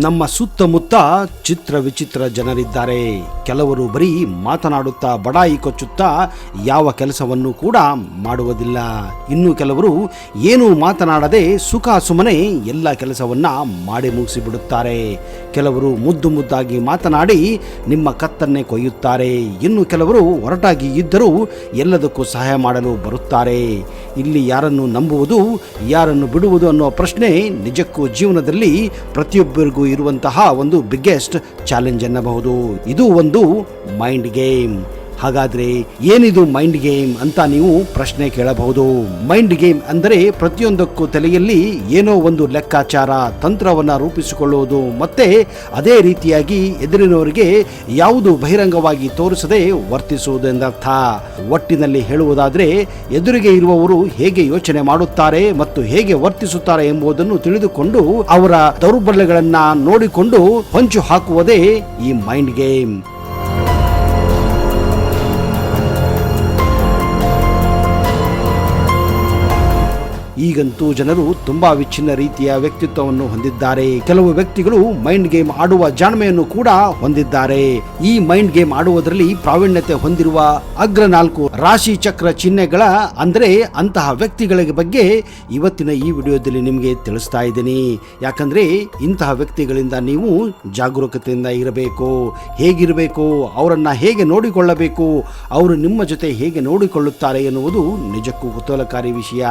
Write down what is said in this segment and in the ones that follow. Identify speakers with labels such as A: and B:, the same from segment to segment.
A: ನಮ್ಮ ಸುತ್ತಮುತ್ತ ಚಿತ್ರ ವಿಚಿತ್ರ ಜನರಿದ್ದಾರೆ. ಕೆಲವರು ಬರೀ ಮಾತನಾಡುತ್ತಾ ಬಡಾಯಿ ಕೊಚ್ಚುತ್ತಾ ಯಾವ ಕೆಲಸವನ್ನು ಕೂಡ ಮಾಡುವುದಿಲ್ಲ. ಇನ್ನು ಕೆಲವರು ಏನು ಮಾತನಾಡದೆ ಸುಖ ಸುಮ್ಮನೆ ಎಲ್ಲ ಕೆಲಸವನ್ನ ಮಾಡಿ ಮುಗಿಸಿಬಿಡುತ್ತಾರೆ. ಕೆಲವರು ಮುದ್ದು ಮುದ್ದಾಗಿ ಮಾತನಾಡಿ ನಿಮ್ಮ ಕತ್ತನ್ನೇ ಕೊಯ್ಯುತ್ತಾರೆ. ಇನ್ನು ಕೆಲವರು ಹೊರಟಾಗಿ ಇದ್ದರೂ ಎಲ್ಲದಕ್ಕೂ ಸಹಾಯ ಮಾಡಲು ಬರುತ್ತಾರೆ. ಇಲ್ಲಿ ಯಾರನ್ನು ನಂಬುವುದು ಯಾರನ್ನು ಬಿಡುವುದು ಅನ್ನೋ ಪ್ರಶ್ನೆ ನಿಜಕ್ಕೂ ಜೀವನದಲ್ಲಿ ಪ್ರತಿಯೊಬ್ಬರಿಗೂ ಇರುವಂತಹ ಒಂದು ಬಿಗ್ಗೆಸ್ಟ್ ಚಾಲೆಂಜ್ ಎನ್ನಬಹುದು. ಇದು ಒಂದು ಮೈಂಡ್ ಗೇಮ್. ಹಾಗಾದ್ರೆ ಏನಿದು ಮೈಂಡ್ ಗೇಮ್ ಅಂತ ನೀವು ಪ್ರಶ್ನೆ ಕೇಳಬಹುದು. ಮೈಂಡ್ ಗೇಮ್ ಅಂದರೆ ಪ್ರತಿಯೊಂದಕ್ಕೂ ತಲೆಯಲ್ಲಿ ಏನೋ ಒಂದು ಲೆಕ್ಕಾಚಾರ ತಂತ್ರವನ್ನ ರೂಪಿಸಿಕೊಳ್ಳುವುದು, ಮತ್ತೆ ಅದೇ ರೀತಿಯಾಗಿ ಎದುರಿನವರಿಗೆ ಯಾವುದು ಬಹಿರಂಗವಾಗಿ ತೋರಿಸದೆ ವರ್ತಿಸುವುದು ಎಂದರ್ಥ. ಒಟ್ಟಿನಲ್ಲಿ ಹೇಳುವುದಾದ್ರೆ ಎದುರಿಗೆ ಇರುವವರು ಹೇಗೆ ಯೋಚನೆ ಮಾಡುತ್ತಾರೆ ಮತ್ತು ಹೇಗೆ ವರ್ತಿಸುತ್ತಾರೆ ಎಂಬುದನ್ನು ತಿಳಿದುಕೊಂಡು ಅವರ ದೌರ್ಬಲ್ಯಗಳನ್ನ ನೋಡಿಕೊಂಡು ಹೊಂಚು ಹಾಕುವುದೇ ಈ ಮೈಂಡ್ ಗೇಮ್. ಈಗಂತೂ ಜನರು ತುಂಬಾ ವಿಚ್ಛಿನ್ನ ರೀತಿಯ ವ್ಯಕ್ತಿತ್ವವನ್ನು ಹೊಂದಿದ್ದಾರೆ. ಕೆಲವು ವ್ಯಕ್ತಿಗಳು ಮೈಂಡ್ ಗೇಮ್ ಆಡುವ ಜಾಣ್ಮೆಯನ್ನು ಕೂಡ ಹೊಂದಿದ್ದಾರೆ. ಈ ಮೈಂಡ್ ಗೇಮ್ ಆಡುವುದರಲ್ಲಿ ಪ್ರಾವೀಣ್ಯತೆ ಹೊಂದಿರುವ ಅಗ್ರ 4 ರಾಶಿ ಚಕ್ರ ಚಿಹ್ನೆಗಳ ಅಂದರೆ ಅಂತಹ ವ್ಯಕ್ತಿಗಳ ಬಗ್ಗೆ ಇವತ್ತಿನ ಈ ವಿಡಿಯೋದಲ್ಲಿ ನಿಮಗೆ ತಿಳಿಸ್ತಾ ಇದ್ದೀನಿ. ಯಾಕಂದ್ರೆ ಇಂತಹ ವ್ಯಕ್ತಿಗಳಿಂದ ನೀವು ಜಾಗರೂಕತೆಯಿಂದ ಇರಬೇಕು. ಹೇಗಿರಬೇಕು, ಅವರನ್ನ ಹೇಗೆ ನೋಡಿಕೊಳ್ಳಬೇಕು, ಅವರು ನಿಮ್ಮ ಜೊತೆ ಹೇಗೆ ನೋಡಿಕೊಳ್ಳುತ್ತಾರೆ ಎನ್ನುವುದು ನಿಜಕ್ಕೂ ಕುತೂಹಲಕಾರಿ ವಿಷಯ.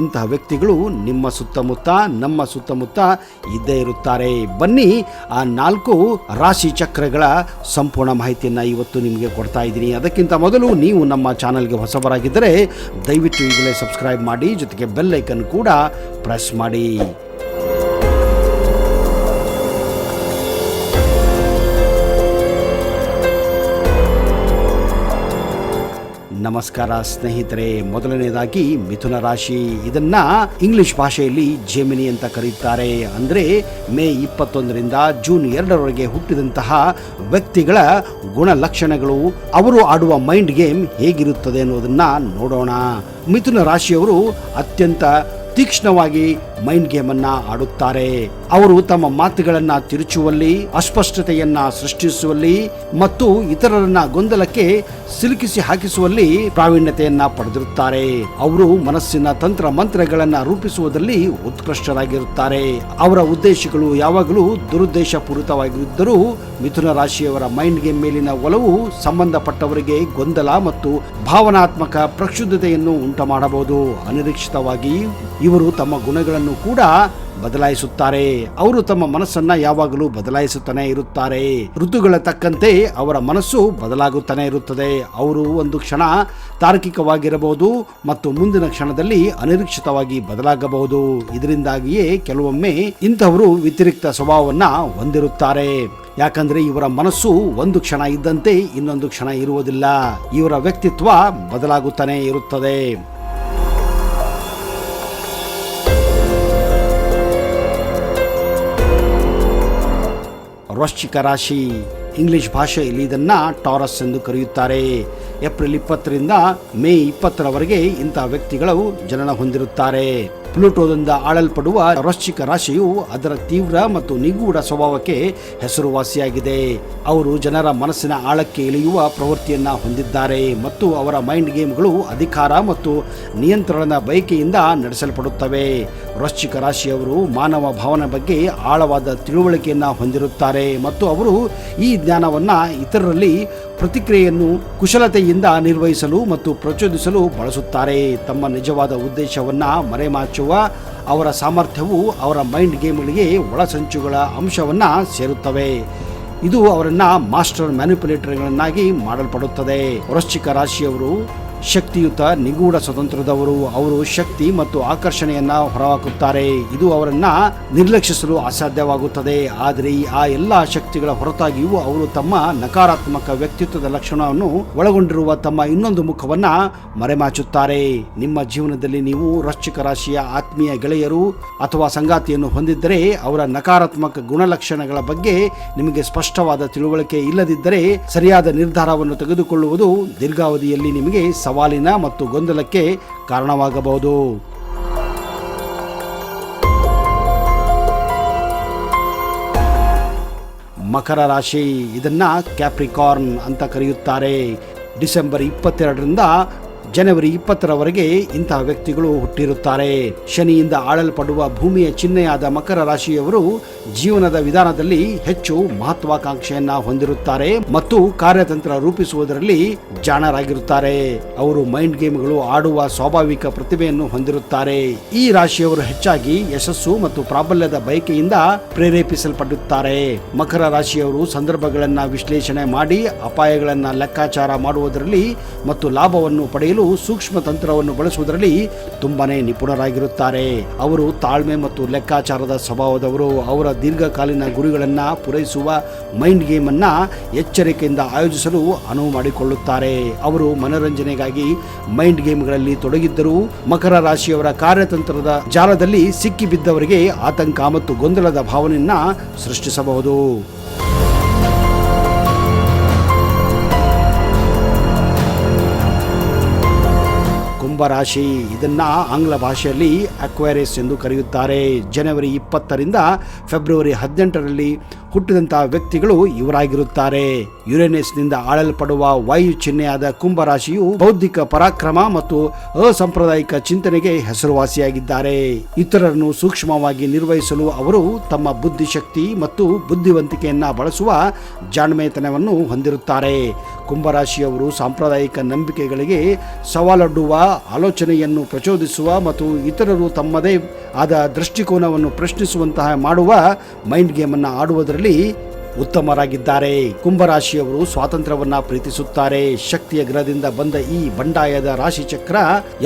A: ಇಂತಹ ವ್ಯಕ್ತಿಗಳು ನಿಮ್ಮ ಸುತ್ತಮುತ್ತ ನಮ್ಮ ಸುತ್ತಮುತ್ತ ಇದ್ದೇ ಇರುತ್ತಾರೆ. ಬನ್ನಿ ಆ 4 ರಾಶಿ ಚಕ್ರಗಳ ಸಂಪೂರ್ಣ ಮಾಹಿತಿಯನ್ನು ಇವತ್ತು ನಿಮಗೆ ಕೊಡ್ತಾ ಇದ್ದೀನಿ. ಅದಕ್ಕಿಂತ ಮೊದಲು ನೀವು ನಮ್ಮ ಚಾನಲ್ಗೆ ಹೊಸಬರಾಗಿದ್ದರೆ ದಯವಿಟ್ಟು ಈಗಲೇ ಸಬ್ಸ್ಕ್ರೈಬ್ ಮಾಡಿ, ಜೊತೆಗೆ ಬೆಲ್ ಐಕನ್ ಕೂಡ ಪ್ರೆಸ್ ಮಾಡಿ. ನಮಸ್ಕಾರ ಸ್ನೇಹಿತರೆ. ಮೊದಲನೇದಾಗಿ ಮಿಥುನ ರಾಶಿ. ಇದನ್ನ ಇಂಗ್ಲಿಷ್ ಭಾಷೆಯಲ್ಲಿ ಜೆಮಿನಿ ಅಂತ ಕರೆಯುತ್ತಾರೆ. ಅಂದ್ರೆ ಮೇ 21ರಿಂದ ಜೂನ್ 2ರವರೆಗೆ ಹುಟ್ಟಿದಂತಹ ವ್ಯಕ್ತಿಗಳ ಗುಣಲಕ್ಷಣಗಳು, ಅವರು ಆಡುವ ಮೈಂಡ್ ಗೇಮ್ ಹೇಗಿರುತ್ತದೆ ಅನ್ನೋದನ್ನ ನೋಡೋಣ. ಮಿಥುನ ರಾಶಿಯವರು ಅತ್ಯಂತ ತೀಕ್ಷ್ಣವಾಗಿ ಮೈಂಡ್ ಗೇಮ್ ಅನ್ನ ಆಡುತ್ತಾರೆ. ಅವರು ತಮ್ಮ ಮಾತುಗಳನ್ನ ತಿರುಚುವಲ್ಲಿ, ಅಸ್ಪಷ್ಟತೆಯನ್ನ ಸೃಷ್ಟಿಸುವಲ್ಲಿ ಮತ್ತು ಇತರರನ್ನ ಗೊಂದಲಕ್ಕೆ ಸಿಲುಕಿಸಿ ಹಾಕಿಸುವಲ್ಲಿ ಪ್ರಾವೀಣ್ಯತೆಯನ್ನ ಪಡೆದಿರುತ್ತಾರೆ. ಅವರು ಮನಸ್ಸಿನ ತಂತ್ರ ಮಂತ್ರಗಳನ್ನ ರೂಪಿಸುವುದರಲ್ಲಿ ಉತ್ಕೃಷ್ಟರಾಗಿರುತ್ತಾರೆ. ಅವರ ಉದ್ದೇಶಗಳು ಯಾವಾಗಲೂ ದುರುದ್ದೇಶ ಪೂರಿತವಾಗಿದ್ದರೂ ಮಿಥುನ ರಾಶಿಯವರ ಮೈಂಡ್ ಗೇಮ್ ಮೇಲಿನ ಒಲವು ಸಂಬಂಧಪಟ್ಟವರಿಗೆ ಗೊಂದಲ ಮತ್ತು ಭಾವನಾತ್ಮಕ ಪ್ರಕ್ಷುಬ್ಧತೆಯನ್ನು ಉಂಟು ಮಾಡಬಹುದು. ಅನಿರೀಕ್ಷಿತವಾಗಿ ಇವರು ತಮ್ಮ ಗುಣಗಳನ್ನು ಕೂಡ ಬದಲಾಯಿಸುತ್ತಾರೆ. ಅವರು ತಮ್ಮ ಮನಸ್ಸನ್ನ ಯಾವಾಗಲೂ ಬದಲಾಯಿಸುತ್ತಾನೆ ಇರುತ್ತಾರೆ. ಋತುಗಳ ತಕ್ಕಂತೆ ಅವರ ಮನಸ್ಸು ಬದಲಾಗುತ್ತಾನೆ ಇರುತ್ತದೆ. ಅವರು ಒಂದು ಕ್ಷಣ ತಾರ್ಕಿಕವಾಗಿರಬಹುದು ಮತ್ತು ಮುಂದಿನ ಕ್ಷಣದಲ್ಲಿ ಅನಿರೀಕ್ಷಿತವಾಗಿ ಬದಲಾಗಬಹುದು. ಇದರಿಂದಾಗಿಯೇ ಕೆಲವೊಮ್ಮೆ ಇಂಥವರು ವ್ಯತಿರಿಕ್ತ ಸ್ವಭಾವವನ್ನ ಹೊಂದಿರುತ್ತಾರೆ. ಯಾಕಂದ್ರೆ ಇವರ ಮನಸ್ಸು ಒಂದು ಕ್ಷಣ ಇದ್ದಂತೆ ಇನ್ನೊಂದು ಕ್ಷಣ ಇರುವುದಿಲ್ಲ. ಇವರ ವ್ಯಕ್ತಿತ್ವ ಬದಲಾಗುತ್ತಾನೆ ಇರುತ್ತದೆ. ವೃಶ್ಚಿಕ ರಾಶಿ. ಇಂಗ್ಲಿಷ್ ಭಾಷೆಯಲ್ಲಿ ಇದನ್ನ ಟಾರಸ್ ಎಂದು ಕರೆಯುತ್ತಾರೆ. ಏಪ್ರಿಲ್ 20ರಿಂದ ಮೇ 20ರವರೆಗೆ ಇಂತಹ ವ್ಯಕ್ತಿಗಳು ಜನನ ಹೊಂದಿರುತ್ತಾರೆ. ಪ್ಲೂಟೋದಿಂದ ಆಳಲ್ಪಡುವ ವೃಶ್ಚಿಕ ರಾಶಿಯು ಅದರ ತೀವ್ರ ಮತ್ತು ನಿಗೂಢ ಸ್ವಭಾವಕ್ಕೆ ಹೆಸರುವಾಸಿಯಾಗಿದೆ. ಅವರು ಜನರ ಮನಸ್ಸಿನ ಆಳಕ್ಕೆ ಇಳಿಯುವ ಪ್ರವೃತ್ತಿಯನ್ನ ಹೊಂದಿದ್ದಾರೆ ಮತ್ತು ಅವರ ಮೈಂಡ್ ಗೇಮ್ಗಳು ಅಧಿಕಾರ ಮತ್ತು ನಿಯಂತ್ರಣದ ಬಯಕೆಯಿಂದ ನಡೆಸಲ್ಪಡುತ್ತವೆ. ವೃಶ್ಚಿಕ ರಾಶಿಯವರು ಮಾನವ ಭಾವನೆ ಬಗ್ಗೆ ಆಳವಾದ ತಿಳುವಳಿಕೆಯನ್ನ ಹೊಂದಿರುತ್ತಾರೆ ಮತ್ತು ಅವರು ಈ ಜ್ಞಾನವನ್ನ ಇತರರಲ್ಲಿ ಪ್ರತಿಕ್ರಿಯೆಯನ್ನು ಕುಶಲತೆಯಿಂದ ನಿರ್ವಹಿಸಲು ಮತ್ತು ಪ್ರಚೋದಿಸಲು ಬಳಸುತ್ತಾರೆ. ತಮ್ಮ ನಿಜವಾದ ಉದ್ದೇಶವನ್ನ ಮರೆಮಾಚುವ ಅವರ ಸಾಮರ್ಥ್ಯವು ಅವರ ಮೈಂಡ್ ಗೇಮ್ಗಳಿಗೆ ಒಳಸಂಚುಗಳ ಅಂಶವನ್ನ ಸೇರುತ್ತವೆ. ಇದು ಅವರನ್ನ ಮಾಸ್ಟರ್ ಮ್ಯಾನಿಪ್ಯುಲೇಟರ್ಗಳನ್ನಾಗಿ ಮಾಡಲ್ಪಡುತ್ತದೆ. ವೃಶ್ಚಿಕ ರಾಶಿಯವರು ಶಕ್ತಿಯುತ ನಿಗೂಢ ಸ್ವತಂತ್ರದವರು. ಅವರು ಶಕ್ತಿ ಮತ್ತು ಆಕರ್ಷಣೆಯನ್ನ ಹೊರಹಾಕುತ್ತಾರೆ. ಇದು ಅವರನ್ನ ನಿರ್ಲಕ್ಷಿಸಲು ಅಸಾಧ್ಯವಾಗುತ್ತದೆ. ಆದರೆ ಆ ಎಲ್ಲಾ ಶಕ್ತಿಗಳ ಹೊರತಾಗಿಯೂ ಅವರು ತಮ್ಮ ನಕಾರಾತ್ಮಕ ವ್ಯಕ್ತಿತ್ವದ ಲಕ್ಷಣವನ್ನು ಒಳಗೊಂಡಿರುವ ತಮ್ಮ ಇನ್ನೊಂದು ಮುಖವನ್ನ ಮರೆಮಾಚುತ್ತಾರೆ. ನಿಮ್ಮ ಜೀವನದಲ್ಲಿ ನೀವು ವೃಶ್ಚಿಕ ರಾಶಿಯ ಆತ್ಮೀಯ ಗೆಳೆಯರು ಅಥವಾ ಸಂಗಾತಿಯನ್ನು ಹೊಂದಿದ್ದರೆ ಅವರ ನಕಾರಾತ್ಮಕ ಗುಣಲಕ್ಷಣಗಳ ಬಗ್ಗೆ ನಿಮಗೆ ಸ್ಪಷ್ಟವಾದ ತಿಳುವಳಿಕೆ ಇಲ್ಲದಿದ್ದರೆ ಸರಿಯಾದ ನಿರ್ಧಾರವನ್ನು ತೆಗೆದುಕೊಳ್ಳುವುದು ದೀರ್ಘಾವಧಿಯಲ್ಲಿ ನಿಮಗೆ ಸವಾಲಿನ ಮತ್ತು ಗೊಂದಲಕ್ಕೆ ಕಾರಣವಾಗಬಹುದು. ಮಕರ ರಾಶಿ, ಇದನ್ನ ಕ್ಯಾಪ್ರಿಕಾರ್ನ್ ಅಂತ ಕರೆಯುತ್ತಾರೆ. ಡಿಸೆಂಬರ್ 22ರಿಂದ ಜನವರಿ 20ರವರೆಗೆ ಇಂತಹ ವ್ಯಕ್ತಿಗಳು ಹುಟ್ಟಿರುತ್ತಾರೆ. ಶನಿಯಿಂದ ಆಳಲ್ಪಡುವ ಭೂಮಿಯ ಚಿಹ್ನೆಯಾದ ಮಕರ ರಾಶಿಯವರು ಜೀವನದ ವಿಧಾನದಲ್ಲಿ ಹೆಚ್ಚು ಮಹತ್ವಾಕಾಂಕ್ಷೆಯನ್ನ ಹೊಂದಿರುತ್ತಾರೆ ಮತ್ತು ಕಾರ್ಯತಂತ್ರ ರೂಪಿಸುವುದರಲ್ಲಿ ಜಾಣರಾಗಿರುತ್ತಾರೆ. ಅವರು ಮೈಂಡ್ ಗೇಮ್ಗಳು ಆಡುವ ಸ್ವಾಭಾವಿಕ ಪ್ರತಿಭೆಯನ್ನು ಹೊಂದಿರುತ್ತಾರೆ. ಈ ರಾಶಿಯವರು ಹೆಚ್ಚಾಗಿ ಯಶಸ್ಸು ಮತ್ತು ಪ್ರಾಬಲ್ಯದ ಬಯಕೆಯಿಂದ ಪ್ರೇರೇಪಿಸಲ್ಪಡುತ್ತಾರೆ. ಮಕರ ರಾಶಿಯವರು ಸಂದರ್ಭಗಳನ್ನ ವಿಶ್ಲೇಷಣೆ ಮಾಡಿ ಅಪಾಯಗಳನ್ನ ಲೆಕ್ಕಾಚಾರ ಮಾಡುವುದರಲ್ಲಿ ಮತ್ತು ಲಾಭವನ್ನು ಪಡೆಯಲು ಸೂಕ್ಷ್ಮ ತಂತ್ರವನ್ನು ಬಳಸುವುದರಲ್ಲಿ ತುಂಬಾನೇ ನಿಪುಣರಾಗಿರುತ್ತಾರೆ. ಅವರು ತಾಳ್ಮೆ ಮತ್ತು ಲೆಕ್ಕಾಚಾರದ ಸ್ವಭಾವದವರು. ಅವರ ದೀರ್ಘಕಾಲೀನ ಗುರಿಗಳನ್ನ ಪೂರೈಸುವ ಮೈಂಡ್ ಗೇಮ್ ಅನ್ನ ಎಚ್ಚರಿಕೆಯಿಂದ ಆಯೋಜಿಸಲು ಅನುವು ಮಾಡಿಕೊಳ್ಳುತ್ತಾರೆ. ಅವರು ಮನೋರಂಜನೆಗಾಗಿ ಮೈಂಡ್ ಗೇಮ್ಗಳಲ್ಲಿ ತೊಡಗಿದ್ದರೂ ಮಕರ ರಾಶಿಯವರ ಕಾರ್ಯತಂತ್ರದ ಜಾಲದಲ್ಲಿ ಸಿಕ್ಕಿಬಿದ್ದವರಿಗೆ ಆತಂಕ ಮತ್ತು ಗೊಂದಲದ ಭಾವನೆಯನ್ನ ಸೃಷ್ಟಿಸಬಹುದು. ಕುಂಭರಾಶಿ, ಇದನ್ನ ಆಂಗ್ಲ ಭಾಷೆಯಲ್ಲಿ ಅಕ್ವೇರಿಯಸ್ ಎಂದು ಕರೆಯುತ್ತಾರೆ. ಜನವರಿ 20ರಿಂದ ಫೆಬ್ರವರಿ 18ರಲ್ಲಿ ಹುಟ್ಟಿದಂತಹ ವ್ಯಕ್ತಿಗಳು ಇವರಾಗಿರುತ್ತಾರೆ. ಯುರೇನಸ್ನಿಂದ ಆಳಲ್ಪಡುವ ವಾಯು ಚಿಹ್ನೆಯಾದ ಕುಂಭರಾಶಿಯು ಬೌದ್ಧಿಕ ಪರಾಕ್ರಮ ಮತ್ತು ಅಸಾಂಪ್ರದಾಯಿಕ ಚಿಂತನೆಗೆ ಹೆಸರುವಾಸಿಯಾಗಿದ್ದಾರೆ. ಇತರರನ್ನು ಸೂಕ್ಷ್ಮವಾಗಿ ನಿರ್ವಹಿಸಲು ಅವರು ತಮ್ಮ ಬುದ್ಧಿಶಕ್ತಿ ಮತ್ತು ಬುದ್ಧಿವಂತಿಕೆಯನ್ನ ಬಳಸುವ ಜಾಣ್ಮೆತನವನ್ನು ಹೊಂದಿರುತ್ತಾರೆ. ಕುಂಭರಾಶಿಯವರು ಸಾಂಪ್ರದಾಯಿಕ ನಂಬಿಕೆಗಳಿಗೆ ಸವಾಲೊಡ್ಡುವ, ಆಲೋಚನೆಯನ್ನು ಪ್ರಚೋದಿಸುವ ಮತ್ತು ಇತರರು ತಮ್ಮದೇ ಆದ ದೃಷ್ಟಿಕೋನವನ್ನು ಪ್ರಶ್ನಿಸುವಂತಹ ಮಾಡುವ ಮೈಂಡ್ ಗೇಮ್ ಅನ್ನು ಆಡುವುದರಲ್ಲಿ ಉತ್ತಮರಾಗಿದ್ದಾರೆ. ಕುಂಭರಾಶಿಯವರು ಸ್ವಾತಂತ್ರ್ಯವನ್ನ ಪ್ರೀತಿಸುತ್ತಾರೆ. ಶಕ್ತಿಯ ಗ್ರಹದಿಂದ ಬಂದ ಈ ಬಂಡಾಯದ ರಾಶಿ ಚಕ್ರ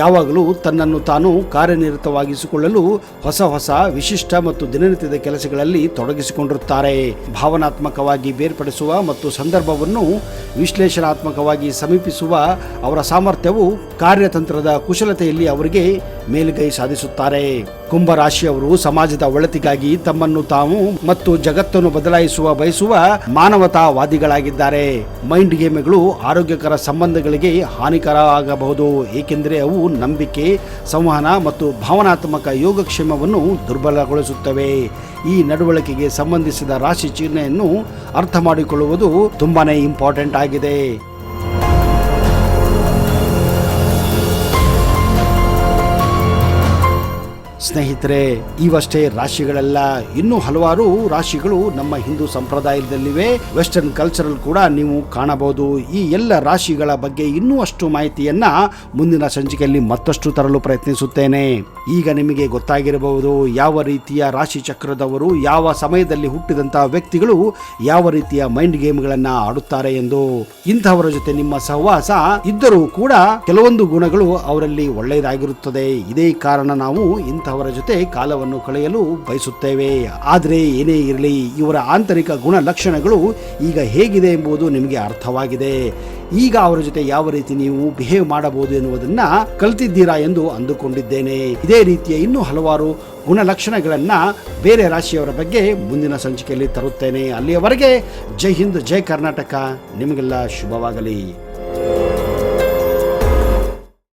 A: ಯಾವಾಗಲೂ ತನ್ನನ್ನು ತಾನು ಕಾರ್ಯನಿರತವಾಗಿಸಿಕೊಳ್ಳಲು ಹೊಸ ವಿಶಿಷ್ಟ ಮತ್ತು ದಿನನಿತ್ಯದ ಕೆಲಸಗಳಲ್ಲಿ ತೊಡಗಿಸಿಕೊಂಡಿರುತ್ತಾರೆ. ಭಾವನಾತ್ಮಕವಾಗಿ ಬೇರ್ಪಡಿಸುವ ಮತ್ತು ಸಂದರ್ಭವನ್ನು ವಿಶ್ಲೇಷಣಾತ್ಮಕವಾಗಿ ಸಮೀಪಿಸುವ ಅವರ ಸಾಮರ್ಥ್ಯವು ಕಾರ್ಯತಂತ್ರದ ಕುಶಲತೆಯಲ್ಲಿ ಅವರಿಗೆ ಮೇಲುಗೈ ಸಾಧಿಸುತ್ತಾರೆ. ಕುಂಭರಾಶಿಯವರು ಸಮಾಜದ ಒಳಿತಿಗಾಗಿ ತಮ್ಮನ್ನು ತಾವು ಮತ್ತು ಜಗತ್ತನ್ನು ಬದಲಾಯಿಸುವ ಬಯಸುವ ಮಾನವತಾವಾದಿಗಳಾಗಿದ್ದಾರೆ. ಮೈಂಡ್ ಗೇಮ್ಗಳು ಆರೋಗ್ಯಕರ ಸಂಬಂಧಗಳಿಗೆ ಹಾನಿಕರ ಆಗಬಹುದು, ಏಕೆಂದರೆ ಅವು ನಂಬಿಕೆ, ಸಂವಹನ ಮತ್ತು ಭಾವನಾತ್ಮಕ ಯೋಗಕ್ಷೇಮವನ್ನು ದುರ್ಬಲಗೊಳಿಸುತ್ತವೆ. ಈ ನಡವಳಿಕೆಗೆ ಸಂಬಂಧಿಸಿದ ರಾಶಿ ಚಿಹ್ನೆಯನ್ನು ಅರ್ಥ ಮಾಡಿಕೊಳ್ಳುವುದು ತುಂಬಾನೇ ಇಂಪಾರ್ಟೆಂಟ್ ಆಗಿದೆ. ಸ್ನೇಹಿತರೆ, ಇವಷ್ಟೇ ರಾಶಿಗಳೆಲ್ಲ. ಇನ್ನೂ ಹಲವಾರು ರಾಶಿಗಳು ನಮ್ಮ ಹಿಂದೂ ಸಂಪ್ರದಾಯದಲ್ಲಿವೆ. ವೆಸ್ಟರ್ನ್ ಕಲ್ಚರಲ್ ಕೂಡ ನೀವು ಕಾಣಬಹುದು. ಈ ಎಲ್ಲ ರಾಶಿಗಳ ಬಗ್ಗೆ ಇನ್ನೂ ಅಷ್ಟು ಮಾಹಿತಿಯನ್ನ ಮುಂದಿನ ಸಂಚಿಕೆಯಲ್ಲಿ ಮತ್ತಷ್ಟು ತರಲು ಪ್ರಯತ್ನಿಸುತ್ತೇನೆ. ಈಗ ನಿಮಗೆ ಗೊತ್ತಾಗಿರಬಹುದು ಯಾವ ರೀತಿಯ ರಾಶಿ ಚಕ್ರದವರು, ಯಾವ ಸಮಯದಲ್ಲಿ ಹುಟ್ಟಿದಂತಹ ವ್ಯಕ್ತಿಗಳು ಯಾವ ರೀತಿಯ ಮೈಂಡ್ ಗೇಮ್ಗಳನ್ನ ಆಡುತ್ತಾರೆ ಎಂದು. ಇಂತಹವರ ಜೊತೆ ನಿಮ್ಮ ಸಹವಾಸ ಇದ್ದರೂ ಕೂಡ ಕೆಲವೊಂದು ಗುಣಗಳು ಅವರಲ್ಲಿ ಒಳ್ಳೆಯದಾಗಿರುತ್ತದೆ. ಇದೇ ಕಾರಣ ನಾವು ಇಂತಹವರ ಜೊತೆ ಕಾಲವನ್ನು ಕಳೆಯಲು ಬಯಸುತ್ತೇವೆ. ಆದರೆ ಏನೇ ಇರಲಿ, ಇವರ ಆಂತರಿಕ ಗುಣ ಲಕ್ಷಣಗಳು ಈಗ ಹೇಗಿದೆ ಎಂಬುದು ನಿಮಗೆ ಅರ್ಥವಾಗಿದೆ. ಈಗ ಅವರ ಜೊತೆ ಯಾವ ರೀತಿ ನೀವು ಬಿಹೇವ್ ಮಾಡಬಹುದು ಎನ್ನುವುದನ್ನ ಕಲಿತಿದ್ದೀರಾ ಎಂದು ಅಂದುಕೊಂಡಿದ್ದೇನೆ. ಇದೇ ರೀತಿಯ ಇನ್ನೂ ಹಲವಾರು ಗುಣಲಕ್ಷಣಗಳನ್ನ ಬೇರೆ ರಾಶಿಯವರ ಬಗ್ಗೆ ಮುಂದಿನ ಸಂಚಿಕೆಯಲ್ಲಿ ತರುತ್ತೇನೆ. ಅಲ್ಲಿಯವರೆಗೆ ಜೈ ಹಿಂದ್, ಜೈ ಕರ್ನಾಟಕ. ನಿಮಗೆಲ್ಲ ಶುಭವಾಗಲಿ.